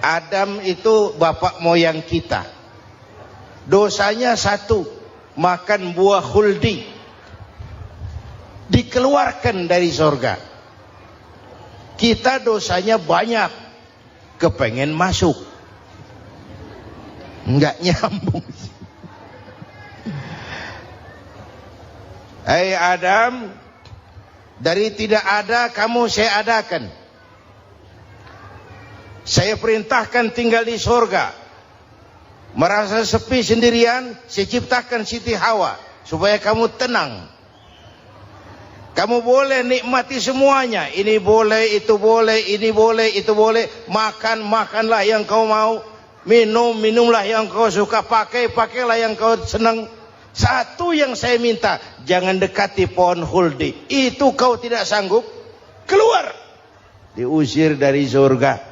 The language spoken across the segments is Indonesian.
Adam itu bapak moyang kita. Dosanya satu, makan buah khuldi, dikeluarkan dari surga. Kita dosanya banyak, kepengen masuk, enggak nyambung. Hai Adam, dari tidak ada kamu saya adakan. Saya perintahkan tinggal di surga. Merasa sepi sendirian, saya ciptakan Siti Hawa supaya kamu tenang. Kamu boleh nikmati semuanya. Ini boleh, itu boleh, ini boleh, itu boleh. Makan, makanlah yang kau mau. Minum, minumlah yang kau suka. Pakai, pakailah yang kau senang. Satu yang saya minta, jangan dekati pohon khuldi. Itu kau tidak sanggup, keluar. Diusir dari surga.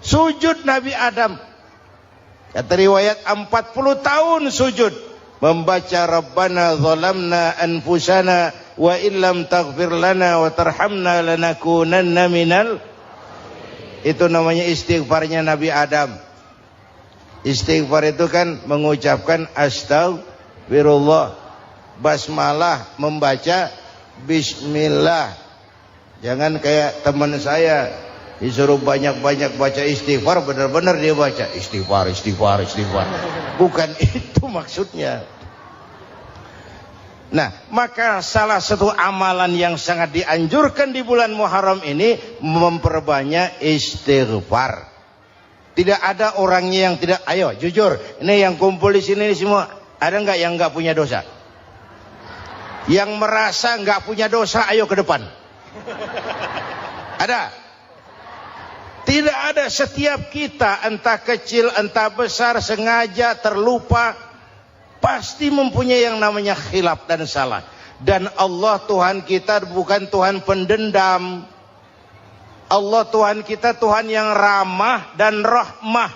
Sujud Nabi Adam. Kata riwayat 40 tahun sujud. Membaca Rabbana zalamna anfusana wa illam taghfir lana wa tarhamna lanakunanna minal. Itu namanya istighfarnya Nabi Adam. Istighfar itu kan mengucapkan astagfirullah, basmalah, membaca bismillah. Jangan kayak teman saya disuruh banyak-banyak baca istighfar, benar-benar dia baca istighfar, istighfar, istighfar. Bukan itu maksudnya. Nah, maka salah satu amalan yang sangat dianjurkan di bulan Muharram ini memperbanyak istighfar. Tidak ada orangnya yang tidak. Ayo jujur, ini yang kumpul di sini semua, ada nggak yang nggak punya dosa? Yang merasa nggak punya dosa, ayo ke depan. Ada? Tidak ada. Setiap kita, entah kecil entah besar, sengaja terlupa, pasti mempunyai yang namanya khilaf dan salah. Dan Allah Tuhan kita bukan Tuhan pendendam. Allah Tuhan kita Tuhan yang ramah dan rahmah.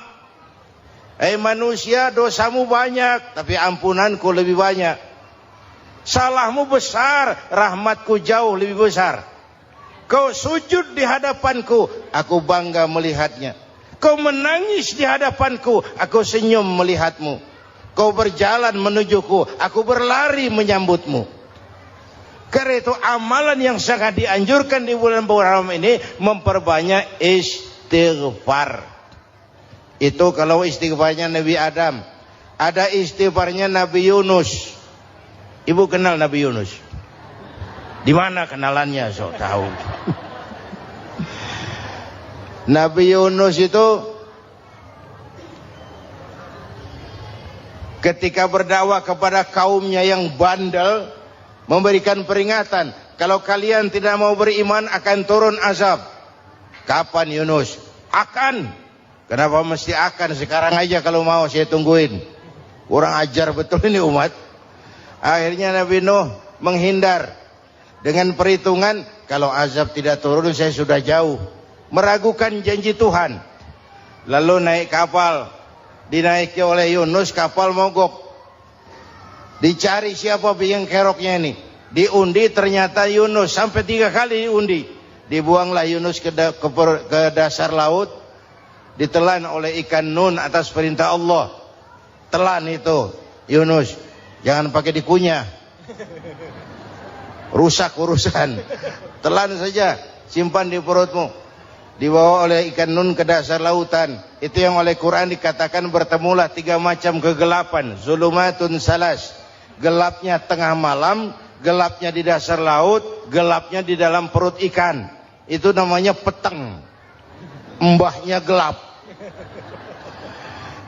Manusia, dosamu banyak, tapi ampunanku lebih banyak. Salahmu besar, rahmatku jauh lebih besar. Kau sujud di hadapanku, aku bangga melihatnya. Kau menangis di hadapanku, aku senyum melihatmu. Kau berjalan menujuku, aku berlari menyambutmu. Karena itu amalan yang sangat dianjurkan di bulan Muharram ini memperbanyak istighfar. Itu kalau istighfarnya Nabi Adam. Ada istighfarnya Nabi Yunus. Ibu kenal Nabi Yunus? Di mana kenalannya? So tahu. Nabi Yunus itu ketika berdakwah kepada kaumnya yang bandel, memberikan peringatan, kalau kalian tidak mau beriman akan turun azab. Kapan Yunus? Akan. Kenapa mesti akan? Sekarang aja kalau mau, saya tungguin. Kurang ajar betul ini umat. Akhirnya Nabi Nuh menghindar dengan perhitungan, kalau azab tidak turun saya sudah jauh. Meragukan janji Tuhan. Lalu naik kapal, dinaiki oleh Yunus, kapal mogok. Dicari siapa biang keroknya ini. Diundi, ternyata Yunus. Sampai 3 kali diundi. Dibuanglah Yunus ke dasar laut. Ditelan oleh ikan nun atas perintah Allah. Telan itu Yunus. Jangan pakai dikunyah, rusak urusan. Telan saja, simpan di perutmu. Dibawa oleh ikan nun ke dasar lautan. Itu yang oleh Quran dikatakan bertemulah 3 macam kegelapan. Zulumatun salas. Gelapnya tengah malam, gelapnya di dasar laut, gelapnya di dalam perut ikan. Itu namanya peteng. Mbahnya gelap.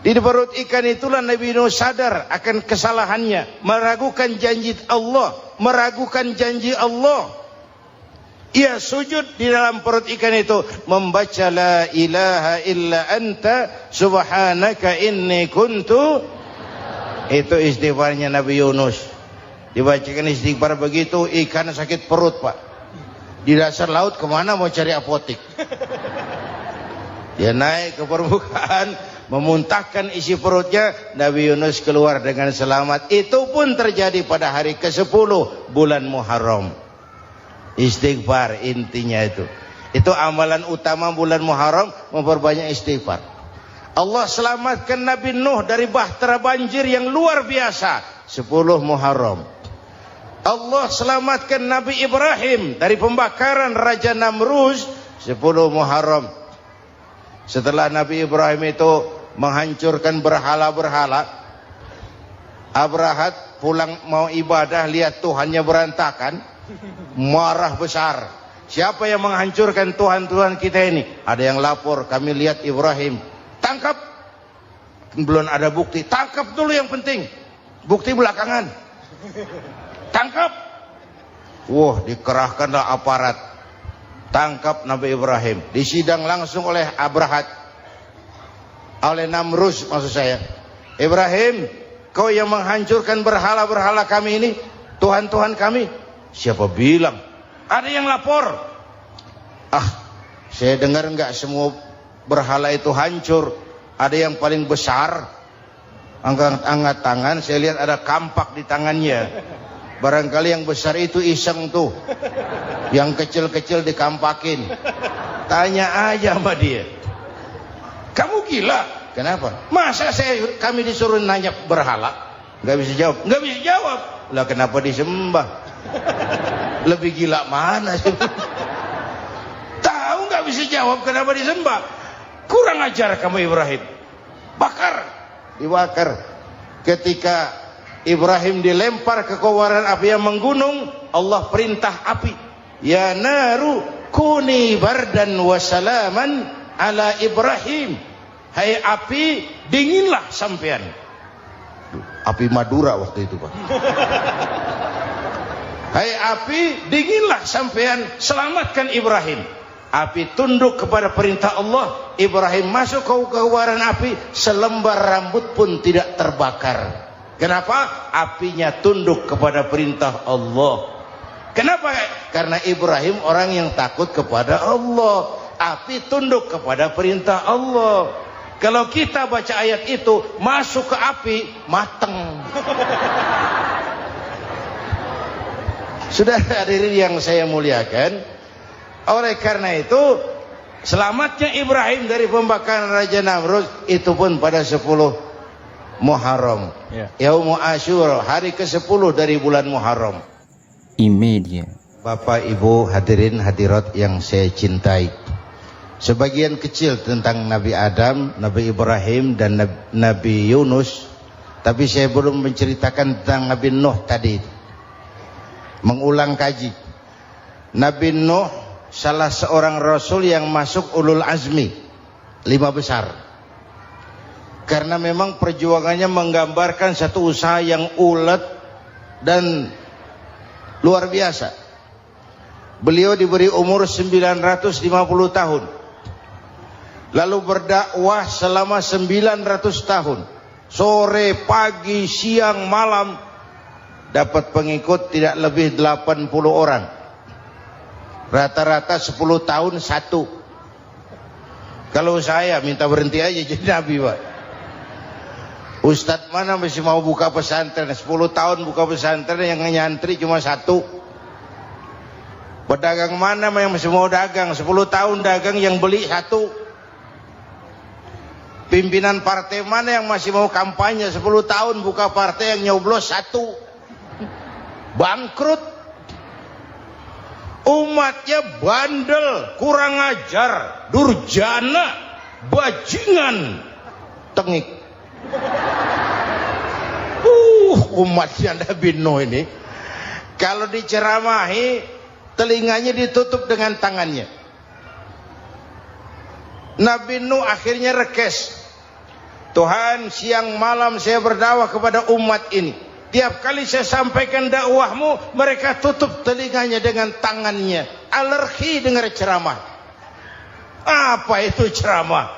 Di perut ikan itulah Nabi Nuh sadar akan kesalahannya, meragukan janji Allah, meragukan janji Allah. Ia sujud di dalam perut ikan itu, membaca la ilaha illa anta subhanaka inni kuntu. Itu istighfarnya Nabi Yunus. Dibacakan istighfar begitu, ikan sakit perut pak. Di dasar laut kemana mau cari apotik? Dia naik ke permukaan, memuntahkan isi perutnya. Nabi Yunus keluar dengan selamat. Itu pun terjadi pada hari ke-10 bulan Muharram. Istighfar intinya itu. Itu amalan utama bulan Muharram, memperbanyak istighfar. Allah selamatkan Nabi Nuh dari bahtera banjir yang luar biasa, 10 Muharram. Allah selamatkan Nabi Ibrahim dari pembakaran Raja Namrud, 10 Muharram. Setelah Nabi Ibrahim itu menghancurkan berhala-berhala, Abrahat pulang mau ibadah, lihat Tuhannya berantakan, marah besar. Siapa yang menghancurkan Tuhan-Tuhan kita ini? Ada yang lapor, kami lihat Ibrahim. Tangkap. Belum ada bukti, tangkap dulu yang penting. Bukti belakangan. Tangkap. Wah, dikerahkanlah aparat. Tangkap Nabi Ibrahim. Disidang langsung oleh Abrahat. Oleh Namrud maksud saya. Ibrahim, kau yang menghancurkan berhala-berhala kami ini, Tuhan-Tuhan kami. Siapa bilang? Ada yang lapor. Saya dengar enggak semua berhala itu hancur. Ada yang paling besar, angkat tangan, saya lihat ada kampak di tangannya. Barangkali yang besar itu iseng tuh, yang kecil-kecil dikampakin. Tanya aja sama dia, kamu gila? Kenapa? Masa kami disuruh nanya berhala? Nggak bisa jawab. Nggak bisa jawab. Lah kenapa disembah? Lebih gila mana sih? Tahu nggak bisa jawab kenapa disembah? Kurang ajar kamu Ibrahim. Bakar, dibakar. Ketika Ibrahim dilempar ke kobaran api yang menggunung, Allah perintah api, ya naru kuni bardan wa salaman ala Ibrahim. Hai api, dinginlah sampean. Api Madura waktu itu, Pak. Hai api, dinginlah sampean, selamatkan Ibrahim. Api tunduk kepada perintah Allah. Ibrahim masuk ke kobaran api, selembar rambut pun tidak terbakar. Kenapa? Apinya tunduk kepada perintah Allah. Kenapa? Karena Ibrahim orang yang takut kepada Allah. Api tunduk kepada perintah Allah. Kalau kita baca ayat itu, masuk ke api, mateng. Sudah hadirin yang saya muliakan, oleh karena itu selamatnya Ibrahim dari pembakaran Raja Namrud itu pun pada 10 Muharram, Yaumul Asyura, hari ke-10 dari bulan Muharram. Imedia. Bapak Ibu hadirin hadirat yang saya cintai, sebagian kecil tentang Nabi Adam, Nabi Ibrahim dan Nabi Yunus, tapi saya belum menceritakan tentang Nabi Nuh tadi. Mengulang kaji. Nabi Nuh salah seorang rasul yang masuk ulul azmi, 5 besar. Karena memang perjuangannya menggambarkan satu usaha yang ulet dan luar biasa. Beliau diberi umur 950 tahun. Lalu berdakwah selama 900 tahun. Sore, pagi, siang, malam, dapat pengikut tidak lebih 80 orang. Rata-rata 10 tahun satu. Kalau saya minta berhenti aja jadi nabi, Pak. Ustadz mana masih mau buka pesantren? 10 tahun buka pesantren, yang nyantri cuma 1. Pedagang mana yang masih mau dagang? 10 tahun dagang, yang beli 1. Pimpinan partai mana yang masih mau kampanye? 10 tahun buka partai, yang nyoblos 1. Bangkrut. Umatnya bandel, kurang ajar, durjana, bajingan, tengik. Umatnya Nabi Nuh ini kalau diceramahi, telinganya ditutup dengan tangannya. Nabi Nuh akhirnya rekes, Tuhan, siang malam saya berdakwah kepada umat ini. Tiap kali saya sampaikan dakwahmu, mereka tutup telinganya dengan tangannya. Alergi dengar ceramah. Apa itu ceramah?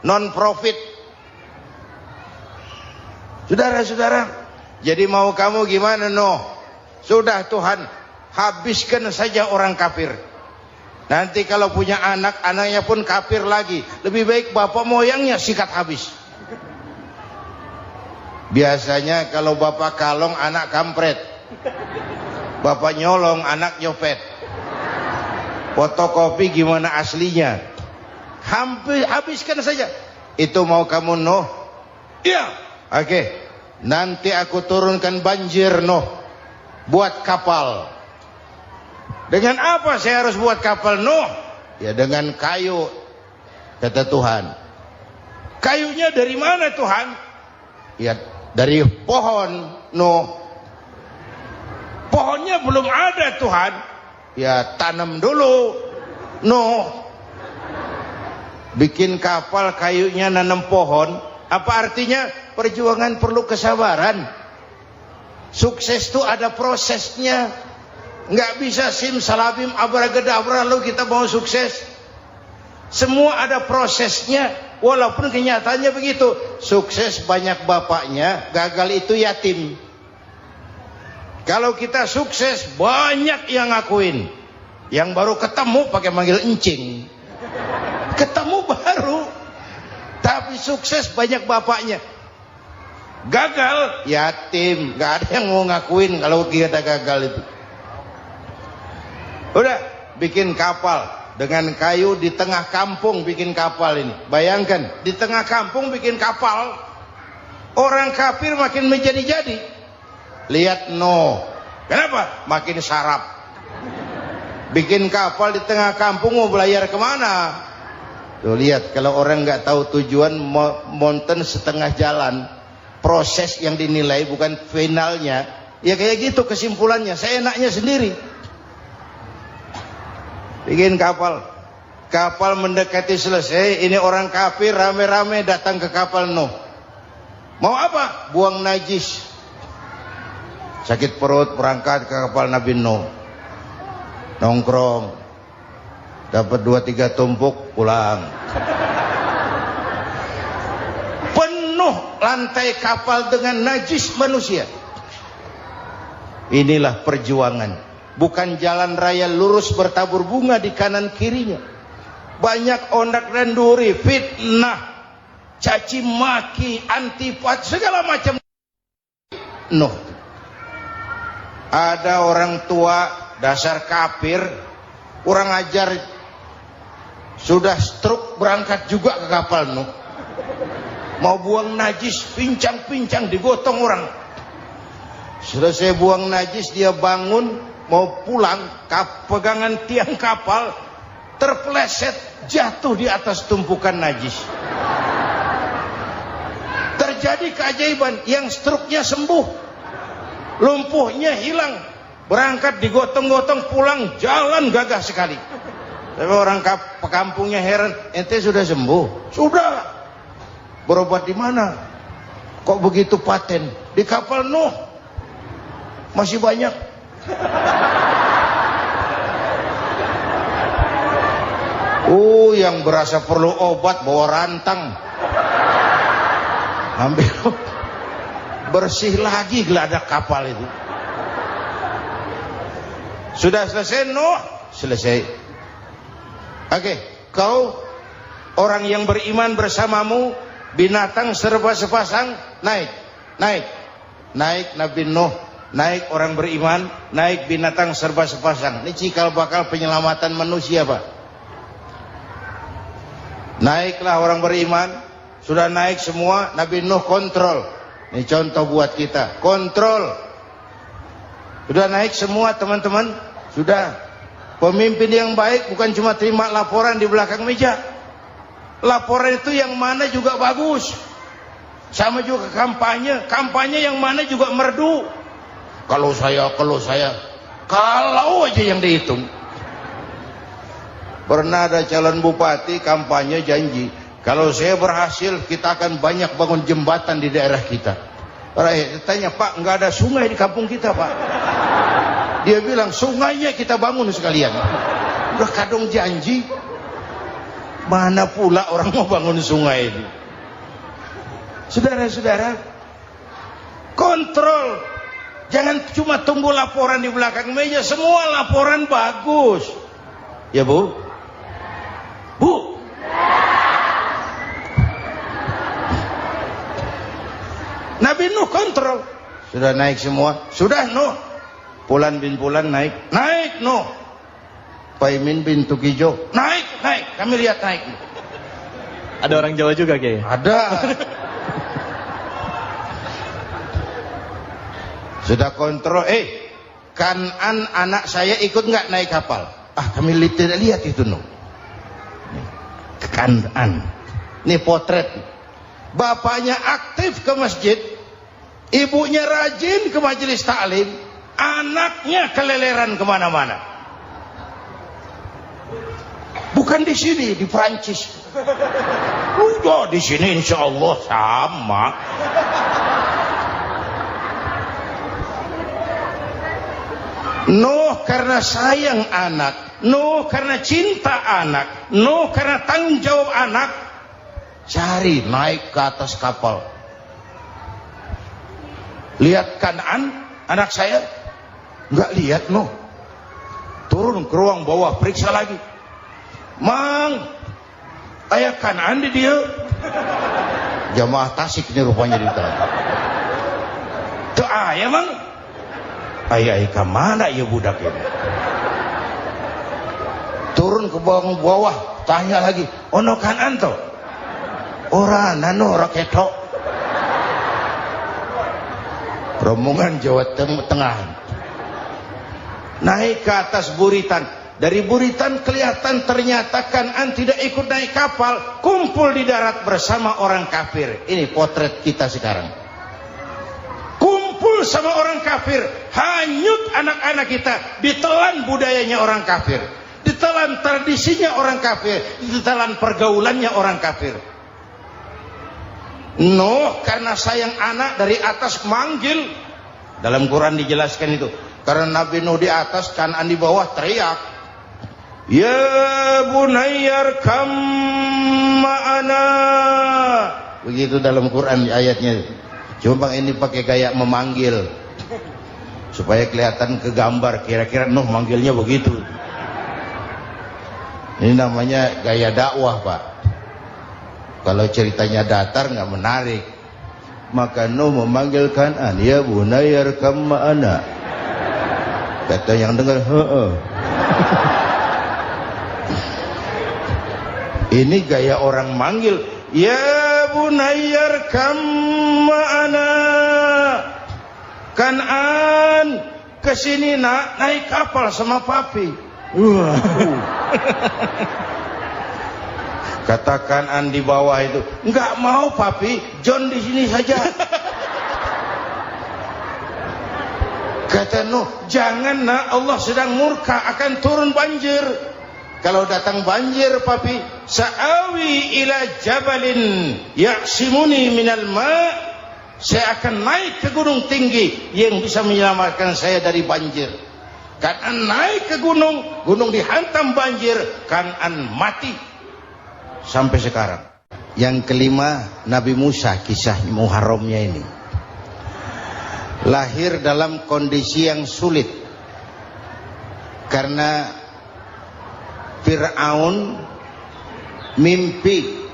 Non profit. Saudara-saudara, jadi mau kamu gimana, Nuh? Sudah Tuhan, habiskan saja orang kafir. Nanti kalau punya anak, anaknya pun kafir lagi. Lebih baik bapak moyangnya sikat habis. Biasanya kalau bapak kalong, anak kampret. Bapak nyolong, anak nyopet. Fotokopi gimana aslinya? Habiskan saja. Itu mau kamu Nuh? Iya. Oke. Nanti aku turunkan banjir Nuh. Buat kapal. Dengan apa saya harus buat kapal Nuh? Ya dengan kayu, kata Tuhan. Kayunya dari mana Tuhan? Ya dari pohon Nuh. Pohonnya belum ada Tuhan. Ya tanam dulu Nuh. Bikin kapal kayunya nanam pohon. Apa artinya? Perjuangan perlu kesabaran. Sukses itu ada prosesnya. Nggak bisa simsalabim abracadabra lalu kita mau sukses. Semua ada prosesnya. Walaupun kenyataannya begitu. Sukses banyak bapaknya, gagal itu yatim. Kalau kita sukses banyak yang ngakuin. Yang baru ketemu pakai manggil encing. Ketemu baru. Tapi sukses banyak bapaknya. Gagal yatim. Nggak ada yang mau ngakuin kalau kita gagal itu. Udah bikin kapal dengan kayu di tengah kampung, bikin kapal ini. Bayangkan di tengah kampung bikin kapal. Orang kafir makin menjadi-jadi. Lihat Nuh. Kenapa? Makin sarap. Bikin kapal di tengah kampung mau belayar kemana? Tuh lihat, kalau orang nggak tahu tujuan, mountain setengah jalan. Proses yang dinilai bukan finalnya. Ya kayak gitu kesimpulannya. Saya enaknya sendiri. Bikin kapal. Kapal mendekati selesai. Ini orang kafir rame-rame datang ke kapal Nuh. Mau apa? Buang najis. Sakit perut berangkat ke kapal Nabi Nuh. Nongkrong. Dapat 2-3 tumpuk pulang. Penuh lantai kapal dengan najis manusia. Inilah perjuangan. Bukan jalan raya lurus bertabur bunga di kanan kirinya. Banyak ondak dan duri, fitnah, caci maki, antipat, segala macam. Nuh. Ada orang tua dasar kafir, kurang ajar, sudah stroke berangkat juga ke kapal Nuh. Mau buang najis, pincang-pincang digotong orang. Selesai buang najis dia bangun. Mau pulang, pegangan tiang kapal terpeleset jatuh di atas tumpukan najis. Terjadi keajaiban, yang struknya sembuh, lumpuhnya hilang, berangkat digotong-gotong pulang jalan gagah sekali. Tapi orang kampungnya heran, ente sudah sembuh? Sudah. Berobat di mana? Kok begitu paten? Di kapal Nuh. Masih banyak. Yang berasa perlu obat bawa rantang. Ambil bersih lagi geladak kapal itu. Sudah selesai Nuh? Selesai. Oke, kau orang yang beriman bersamamu, binatang serba sepasang, naik Nabi Nuh. Naik orang beriman, naik binatang serba sepasang. Ini cikal bakal penyelamatan manusia, Pak. Naiklah orang beriman, sudah naik semua, Nabi Nuh kontrol. Ini contoh buat kita, kontrol. Sudah naik semua teman-teman, sudah. Pemimpin yang baik bukan cuma terima laporan di belakang meja. Laporan itu yang mana juga bagus. Sama juga kampanye, kampanye yang mana juga merdu. Kalau saya kalau aja yang dihitung. Pernah ada calon bupati kampanye janji, kalau saya berhasil kita akan banyak bangun jembatan di daerah kita. Rakyat tanya, Pak, nggak ada sungai di kampung kita, Pak. Dia bilang, sungainya kita bangun sekalian. Udah kadung janji, mana pula orang mau bangun sungai ini. Saudara-saudara, kontrol. Jangan cuma tunggu laporan di belakang meja. Semua laporan bagus. Ya Bu? Bu? Nabi Nuh kontrol. Sudah naik semua? Sudah Nuh. Pulan bin Pulan naik. Naik Nuh. Paimin bintu Kijo. Naik, kami lihat naik. Ada orang Jawa juga Kiai? Ada. Sudah kontrol, Kan'an anak saya ikut nggak naik kapal? Kami tidak lihat itu no. Kan'an. Ini potret. Bapaknya aktif ke masjid, ibunya rajin ke majelis taklim, anaknya keleleran kemana-mana. Bukan di sini, di Prancis. Udah di sini insya Allah sama. Nuh karena sayang anak, Nuh karena cinta anak, Nuh karena tanggung jawab anak, cari naik ke atas kapal. Lihat Kan'an, anak saya, nggak lihat Nuh. Turun ke ruang bawah, periksa lagi. Mang, ayah Kan'an di dia. Jamaah Tasik ini rupanya di dalam. Tuh ayah mang. Ayah ke mana ya budak ini? Turun ke bawah, tanya lagi. Ono Kan'an to? Ora nano raketo. Rombongan Jawa Tengah. Naik ke atas buritan. Dari buritan kelihatan ternyata Kan'an tidak ikut naik kapal, kumpul di darat bersama orang kafir. Ini potret kita sekarang. Kumpul sama orang kafir, hanyut anak-anak kita, ditelan budayanya orang kafir, ditelan tradisinya orang kafir, ditelan pergaulannya orang kafir. Nuh karena sayang anak dari atas manggil. Dalam Quran dijelaskan itu. Karena Nabi Nuh di atas, Kan'an di bawah, teriak. Ya bunayyar kam ma'ana. Begitu dalam Quran ayatnya. Cuma ini pakai gaya memanggil supaya kelihatan ke gambar, kira-kira Nuh manggilnya begitu. Ini namanya gaya dakwah, Pak. Kalau ceritanya datar nggak menarik. Maka Nuh memanggil Kan'an, ya bunayyar kam ma'ana. Kata yang dengar, heeh. Ini gaya orang manggil. Ya bunayyar kam ma'ana. Kan'an, kesini nak, naik kapal sama papi. Kata Kan'an di bawah itu, enggak mau papi, John di sini saja. Kata Nuh, jangan nak, Allah sedang murka, akan turun banjir. Kalau datang banjir papi, sa'awi ila jabalin ya'simuni minal ma'. Saya akan naik ke gunung tinggi yang bisa menyelamatkan saya dari banjir. Kan'an naik ke gunung, gunung dihantam banjir, Kan'an mati. Sampai sekarang. Yang kelima, Nabi Musa, kisah Muharramnya ini. Lahir dalam kondisi yang sulit. Karena Fir'aun mimpi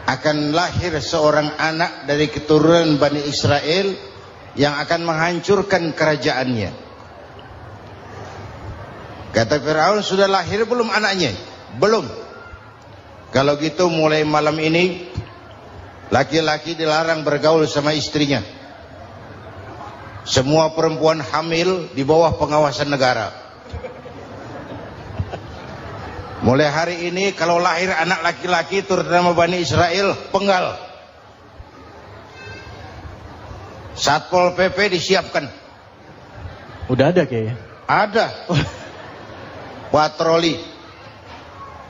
akan lahir seorang anak dari keturunan Bani Israel yang akan menghancurkan kerajaannya. Kata Fir'aun, sudah lahir belum anaknya? Belum. Kalau gitu mulai malam ini laki-laki dilarang bergaul sama istrinya. Semua perempuan hamil di bawah pengawasan negara. Mulai hari ini kalau lahir anak laki-laki terutama Bani Israel, penggal. Satpol PP disiapkan. Udah ada kayaknya. Ada. Patroli.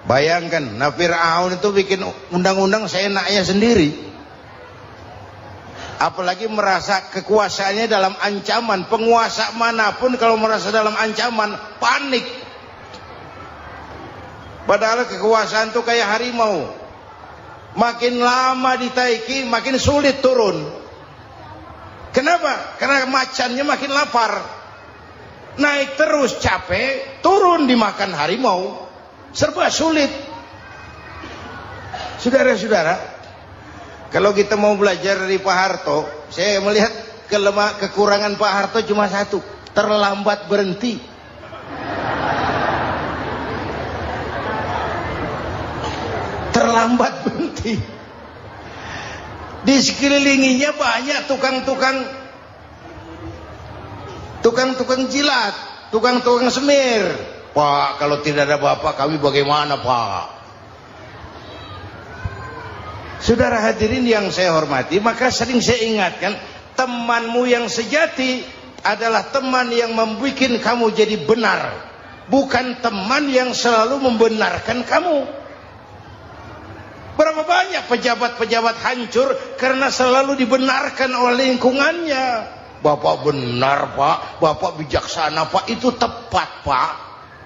Bayangkan, Fir'aun itu bikin undang-undang seenaknya sendiri. Apalagi merasa kekuasaannya dalam ancaman. Penguasa manapun kalau merasa dalam ancaman, panik. Padahal kekuasaan itu kayak harimau. Makin lama ditaiki, makin sulit turun. Kenapa? Karena macannya makin lapar. Naik terus capek, turun dimakan harimau. Serba sulit. Saudara-saudara, kalau kita mau belajar dari Pak Harto, saya melihat kekurangan Pak Harto cuma satu, terlambat berhenti. terlambat berhenti. Di sekelilinginya banyak tukang-tukang jilat, tukang-tukang semir. Pak, kalau tidak ada bapak kami bagaimana, Pak? Saudara hadirin yang saya hormati, maka sering saya ingatkan, temanmu yang sejati adalah teman yang membuat kamu jadi benar, bukan teman yang selalu membenarkan kamu. Berapa banyak pejabat-pejabat hancur karena selalu dibenarkan oleh lingkungannya. Bapak benar, Pak. Bapak bijaksana, Pak. Itu tepat, Pak.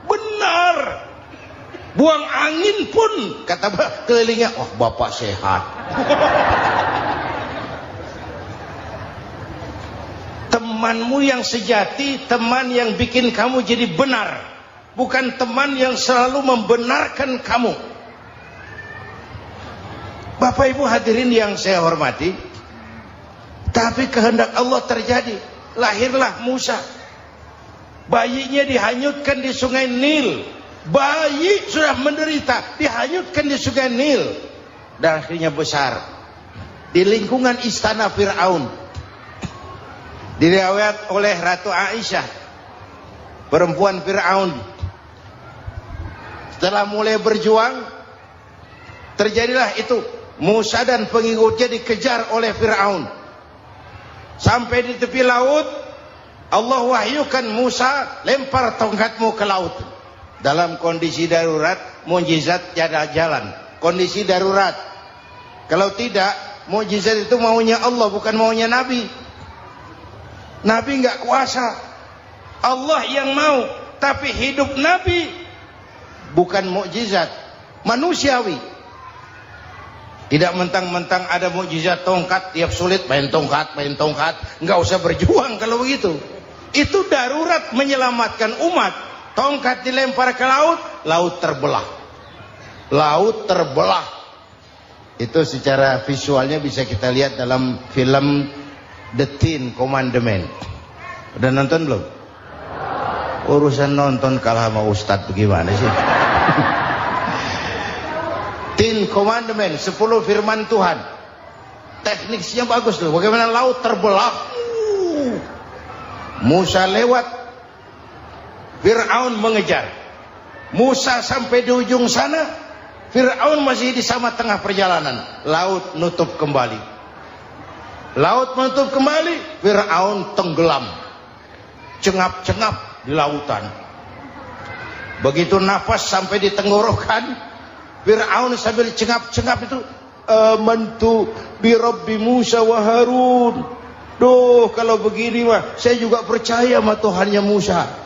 Benar. Buang angin pun kata kelilingnya, oh Bapak sehat. Temanmu yang sejati, teman yang bikin kamu jadi benar, bukan teman yang selalu membenarkan kamu. Bapak Ibu hadirin yang saya hormati, tapi kehendak Allah terjadi. Lahirlah Musa. Bayinya dihanyutkan di sungai Nil. Bayi sudah menderita, dihanyutkan di sungai Nil. Dan akhirnya besar di lingkungan istana Fir'aun. Diriwayat oleh Ratu Aisyah, perempuan Fir'aun, setelah mulai berjuang, terjadilah itu. Musa dan pengikutnya dikejar oleh Fir'aun. Sampai di tepi laut, Allah wahyukan Musa, lempar tongkatmu ke laut. Dalam kondisi darurat, mukjizat tiada jalan. Kondisi darurat. Kalau tidak, mukjizat itu maunya Allah, bukan maunya Nabi. Nabi nggak kuasa. Allah yang mau. Tapi hidup Nabi bukan mukjizat, manusiawi. Tidak mentang-mentang ada mukjizat tongkat, tiap sulit main tongkat. Nggak usah berjuang kalau begitu. Itu darurat menyelamatkan umat. Tongkat dilempar ke laut, laut terbelah. Laut terbelah. Itu secara visualnya bisa kita lihat dalam film The Ten Commandments. Udah nonton belum? Urusan nonton kalah sama Ustadz bagaimana sih? Ten Commandments, 10 firman Tuhan. Tekniknya bagus tuh. Bagaimana laut terbelah. Musa lewat. Fir'aun mengejar. Musa sampai di ujung sana. Fir'aun masih di sama tengah perjalanan. Laut nutup kembali. Laut menutup kembali. Fir'aun tenggelam. Cengap-cengap di lautan. Begitu nafas sampai di tenggorokan, Fir'aun sambil cengap-cengap itu, amantu bi Rabbi Musa wa Harun. Duh, kalau begini mah saya juga percaya sama Tuhannya Musa.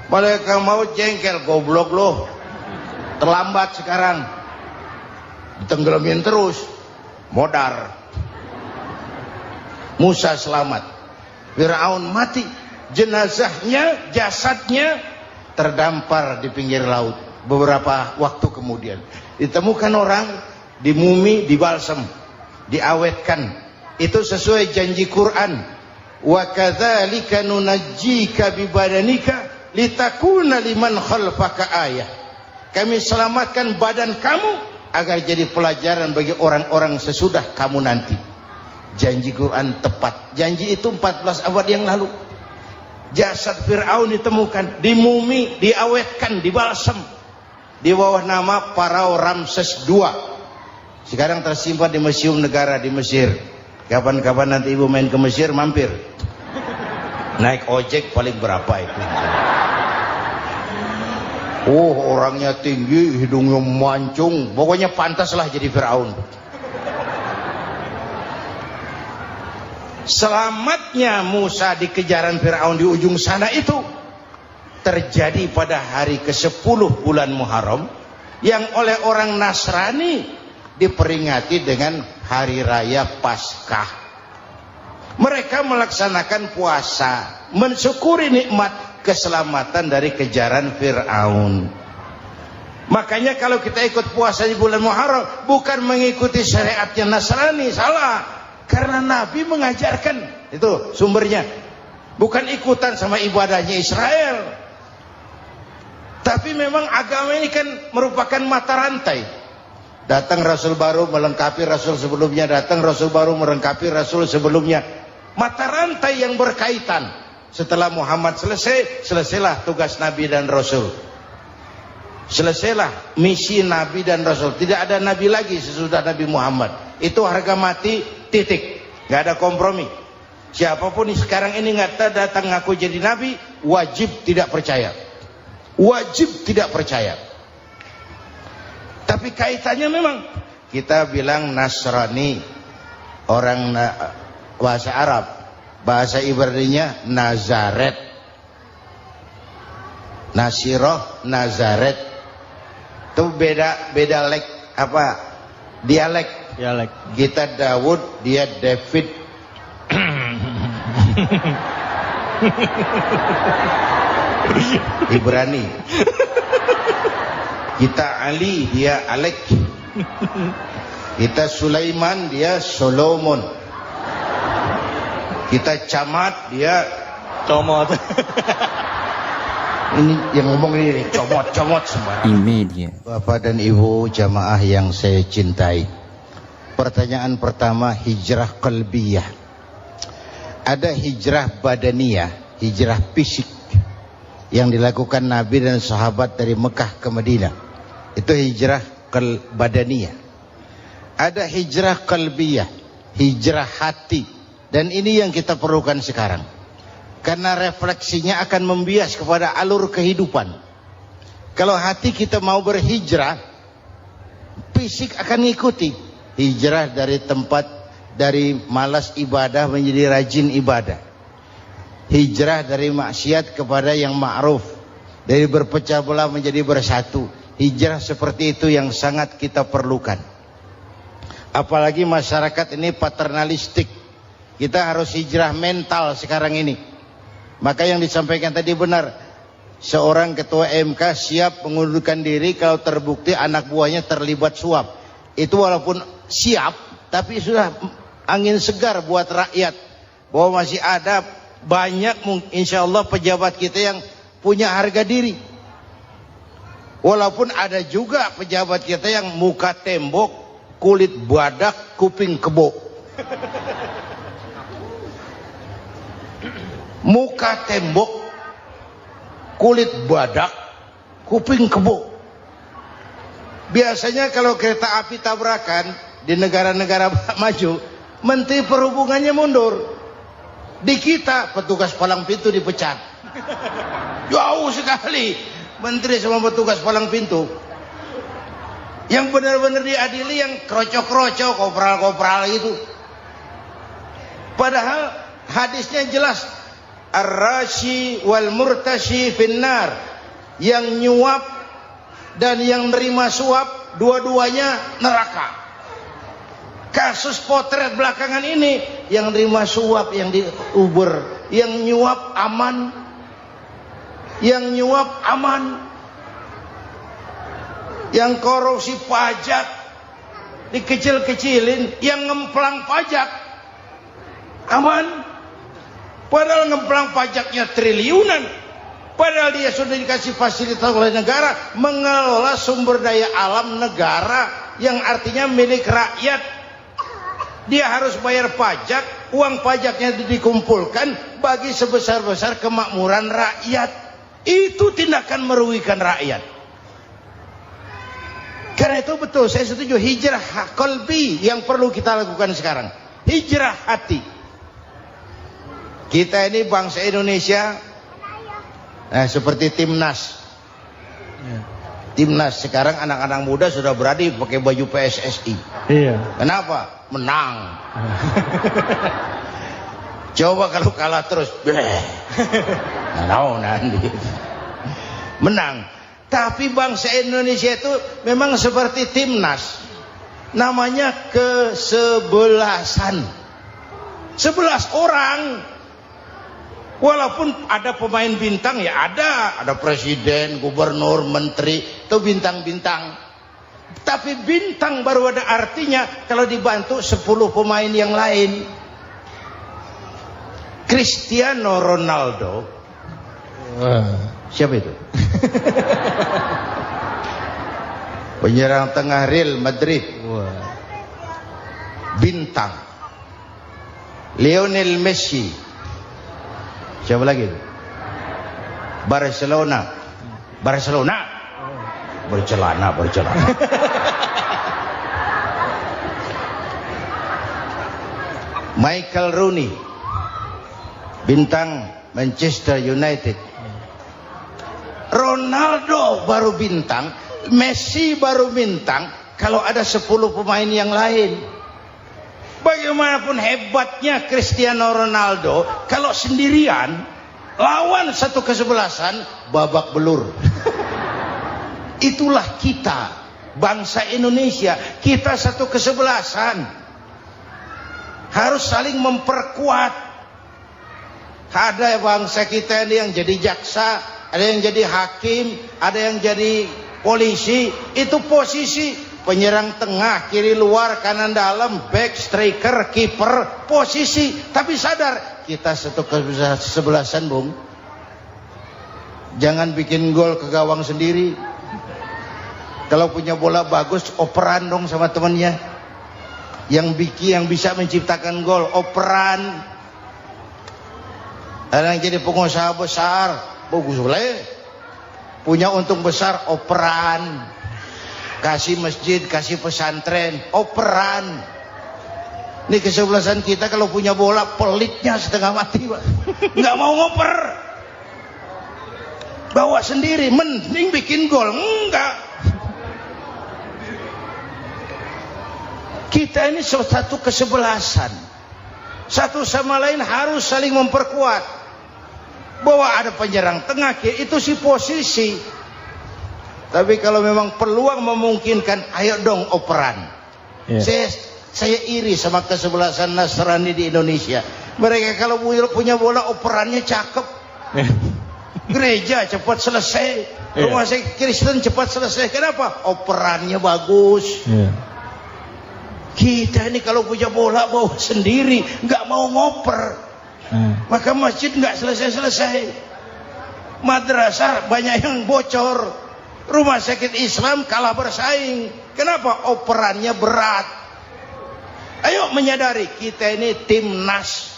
Malaikat maut jengkel, goblok loh. Terlambat sekarang. Ditenggelamin terus. Modar. Musa selamat. Fir'aun mati. Jenazahnya, jasadnya terdampar di pinggir laut. Beberapa waktu kemudian ditemukan orang, dimumi, dibalsem, diawetkan. Itu sesuai janji Quran. Wa kadzalika nunajjika bi badanika litakuna liman khalfaka ayah. Kami selamatkan badan kamu agar jadi pelajaran bagi orang-orang sesudah kamu nanti. Janji Quran tepat. Janji itu 14 abad yang lalu. Jasad Fir'aun ditemukan, dimumi, diawetkan, dibalsem di bawah nama Farao Ramses II. Sekarang tersimpan di Museum Negara di Mesir. Kapan-kapan nanti ibu main ke Mesir, mampir. Naik ojek paling berapa itu? Oh, orangnya tinggi, hidungnya mancung, pokoknya pantaslah jadi Fir'aun. Selamatnya Musa di kejaran Fir'aun di ujung sana itu terjadi pada hari ke-10 bulan Muharram, yang oleh orang Nasrani diperingati dengan hari raya Paskah. Mereka melaksanakan puasa, mensyukuri nikmat keselamatan dari kejaran Fir'aun. Makanya kalau kita ikut puasa di bulan Muharram, bukan mengikuti syariatnya Nasrani, salah. Karena Nabi mengajarkan, itu sumbernya. Bukan ikutan sama ibadahnya Israel. Tapi memang agama ini kan merupakan mata rantai. Datang Rasul baru melengkapi Rasul sebelumnya, datang Rasul baru melengkapi Rasul sebelumnya. Mata rantai yang berkaitan. Setelah Muhammad selesai, selesailah tugas Nabi dan Rasul. Selesailah misi Nabi dan Rasul. Tidak ada Nabi lagi sesudah Nabi Muhammad. Itu harga mati, titik. Gak ada kompromi. Siapapun sekarang ini nggak datang ngaku jadi Nabi, wajib tidak percaya. Wajib tidak percaya. Tapi kaitannya memang kita bilang Nasrani, orang bahasa Arab, bahasa Ibraninya Nazaret, Nasiroh, Nazaret, itu beda dialek. Kita Daud, dia David. Ibrani. Kita Ali, dia Alek. Kita Sulaiman, dia Solomon. Kita Camat, dia Comot. ini yang ngomong ini comot semua. Imedia. Bapak dan Ibu jamaah yang saya cintai, pertanyaan pertama, hijrah qalbiyah. Ada hijrah badaniyah, hijrah fisik yang dilakukan Nabi dan sahabat dari Mekah ke Madinah. Itu hijrah badaniyah. Ada hijrah qalbiyah, hijrah hati. Dan ini yang kita perlukan sekarang. Karena refleksinya akan membias kepada alur kehidupan. Kalau hati kita mau berhijrah, fisik akan mengikuti. Hijrah dari tempat, dari malas ibadah menjadi rajin ibadah. Hijrah dari maksiat kepada yang ma'ruf, dari berpecah belah menjadi bersatu. Hijrah seperti itu yang sangat kita perlukan. Apalagi masyarakat ini paternalistik. Kita harus hijrah mental sekarang ini. Maka yang disampaikan tadi benar. Seorang ketua MK siap mengundurkan diri kalau terbukti anak buahnya terlibat suap. Itu walaupun siap, tapi sudah angin segar buat rakyat. Bahwa masih ada banyak insya Allah pejabat kita yang punya harga diri. Walaupun ada juga pejabat kita yang muka tembok, kulit badak, kuping kebo. Muka tembok, kulit badak, kuping kebo. Biasanya kalau kereta api tabrakan di negara-negara maju, Menteri Perhubungannya mundur. Di kita petugas palang pintu dipecat. Jauh sekali. Menteri sama petugas palang pintu. Yang benar-benar diadili yang krocok-krocok, kopral-kopral itu. Padahal hadisnya jelas. Ar-rashi wal murtashi finnar. Yang nyuap dan yang nerima suap, dua-duanya neraka. Kasus potret belakangan ini, yang nerima suap, yang diuber, yang nyuap aman. Yang nyuap aman, yang korupsi pajak dikecil-kecilin, yang ngemplang pajak aman. Padahal ngemplang pajaknya triliunan. Padahal dia sudah dikasih fasilitas oleh negara mengelola sumber daya alam negara yang artinya milik rakyat. Dia harus bayar pajak, uang pajaknya dikumpulkan bagi sebesar-besar kemakmuran rakyat. Itu tindakan merugikan rakyat. Karena itu betul, saya setuju hijrah qalbi yang perlu kita lakukan sekarang. Hijrah hati. Kita ini bangsa Indonesia, seperti timnas. Timnas sekarang anak-anak muda sudah berani pakai baju PSSI. Iya. Kenapa? Menang. Coba kalau kalah terus, nanti menang. Tapi bangsa Indonesia itu memang seperti timnas, namanya kesebelasan, 11 orang. Walaupun ada pemain bintang ya ada presiden, gubernur, menteri, itu bintang-bintang. Tapi bintang baru ada artinya kalau dibantu 10 pemain yang lain. Cristiano Ronaldo, siapa itu? Penyerang tengah Real Madrid, Wah. bintang. Lionel Messi. Siapa lagi? Barcelona. Bercelana. Michael Rooney, bintang Manchester United. Ronaldo baru bintang, Messi baru bintang kalau ada 10 pemain yang lain. Bagaimanapun hebatnya Cristiano Ronaldo, kalau sendirian lawan satu kesebelasan, babak belur. Itulah kita, bangsa Indonesia. Kita satu kesebelasan, harus saling memperkuat. Ada bangsa kita ini yang jadi jaksa, ada yang jadi hakim, ada yang jadi polisi. Itu posisi penyerang tengah, kiri luar, kanan dalam, back, striker, kiper, posisi. Tapi sadar, kita satu kesebelasan, Bung. Jangan bikin gol ke gawang sendiri. Kalau punya bola bagus, operan dong sama temannya. Yang bisa menciptakan gol, operan. Ada yang jadi pengusaha besar, bagus boleh. Punya untung besar, operan. Kasih masjid, kasih pesantren, operan. Ini kesebelasan kita kalau punya bola, pelitnya setengah mati, Pak. Nggak mau ngoper. Bawa sendiri, mending bikin gol. Enggak. Kita ini satu kesebelasan. Satu sama lain harus saling memperkuat. Bahwa ada penyerang tengah, itu si posisi. Tapi kalau memang peluang memungkinkan, ayo dong operan. Saya iri sama kesebelasan Nasrani di Indonesia. Mereka kalau punya bola, operannya cakep. Gereja cepat selesai, rumah sakit Kristen cepat selesai. Kenapa? Operannya bagus. Kita ini kalau punya bola bawa sendiri, nggak mau ngoper. Maka masjid nggak selesai-selesai. Madrasah banyak yang bocor. Rumah sakit Islam kalah bersaing. Kenapa? Operannya berat. Ayo menyadari, kita ini timnas,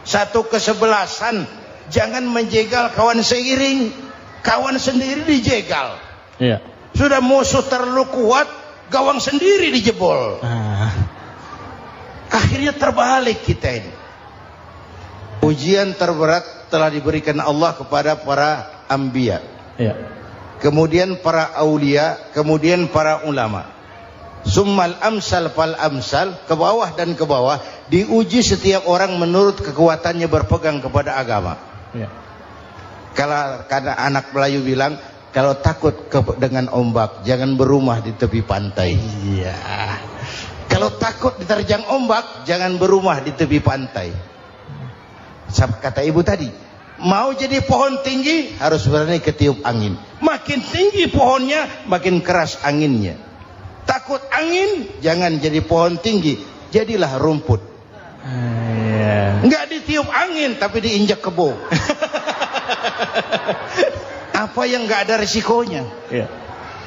satu kesebelasan. Jangan menjegal kawan seiring. Kawan sendiri dijegal. Sudah musuh terlalu kuat, gawang sendiri dijebol. Akhirnya terbalik kita ini. Ujian terberat telah diberikan Allah kepada para anbiya. Kemudian para aulia, kemudian para ulama. Summal amsal fal amsal, ke bawah dan ke bawah, diuji setiap orang menurut kekuatannya berpegang kepada agama. Karena anak Melayu bilang, kalau takut dengan ombak, jangan berumah di tepi pantai. Kalau takut diterjang ombak, jangan berumah di tepi pantai. Kata ibu tadi, mau jadi pohon tinggi harus berani ketiup angin. Makin tinggi pohonnya, makin keras anginnya. Takut angin, jangan jadi pohon tinggi, jadilah rumput. Nggak ditiup angin, tapi diinjak kebo. Apa yang nggak ada resikonya?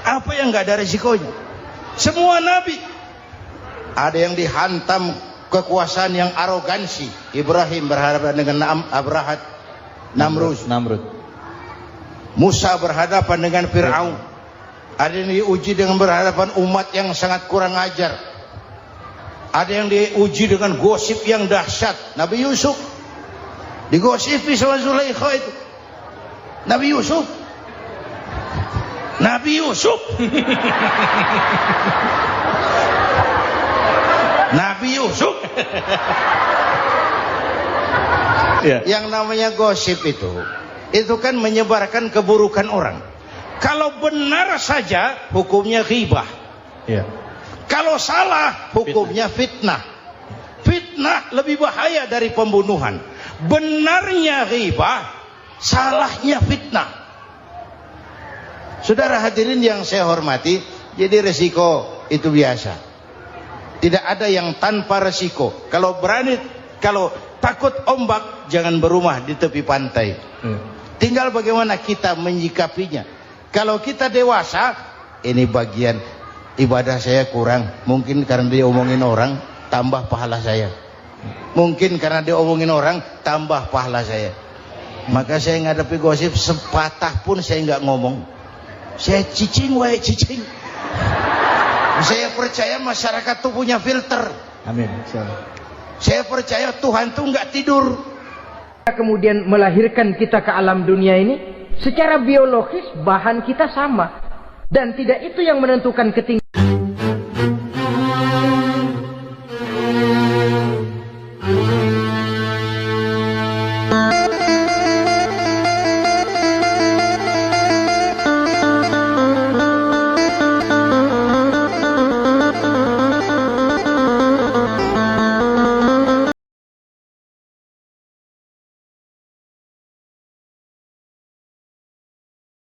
Apa yang nggak ada resikonya? Semua nabi ada yang dihantam kekuasaan yang arogansi. Ibrahim berhadapan dengan Namrud. Musa berhadapan dengan Fir'aun. Ada yang diuji dengan berhadapan umat yang sangat kurang ajar. Ada yang diuji dengan gosip yang dahsyat. Nabi Yusuf digosipi sama Zulaikha itu. Nabi Yusuf Yang namanya gosip itu kan menyebarkan keburukan orang. Kalau benar saja hukumnya ghibah. Kalau salah hukumnya fitnah. Fitnah lebih bahaya dari pembunuhan. Benarnya ghibah, salahnya fitnah. Saudara hadirin yang saya hormati, jadi resiko itu biasa. Tidak ada yang tanpa resiko. Kalau takut ombak, jangan berumah di tepi pantai. Tinggal bagaimana kita menyikapinya. Kalau kita dewasa, ini bagian ibadah saya kurang. Mungkin karena dia omongin orang, tambah pahala saya. Mungkin karena dia omongin orang, tambah pahala saya. Maka saya ngadepi gosip sepatah pun saya nggak ngomong. Saya cicing wae cicing. Saya percaya masyarakat tuh punya filter. Amin. Insyaallah. Saya percaya Tuhan tuh nggak tidur. Kemudian melahirkan kita ke alam dunia ini, secara biologis bahan kita sama, dan tidak itu yang menentukan ketinggian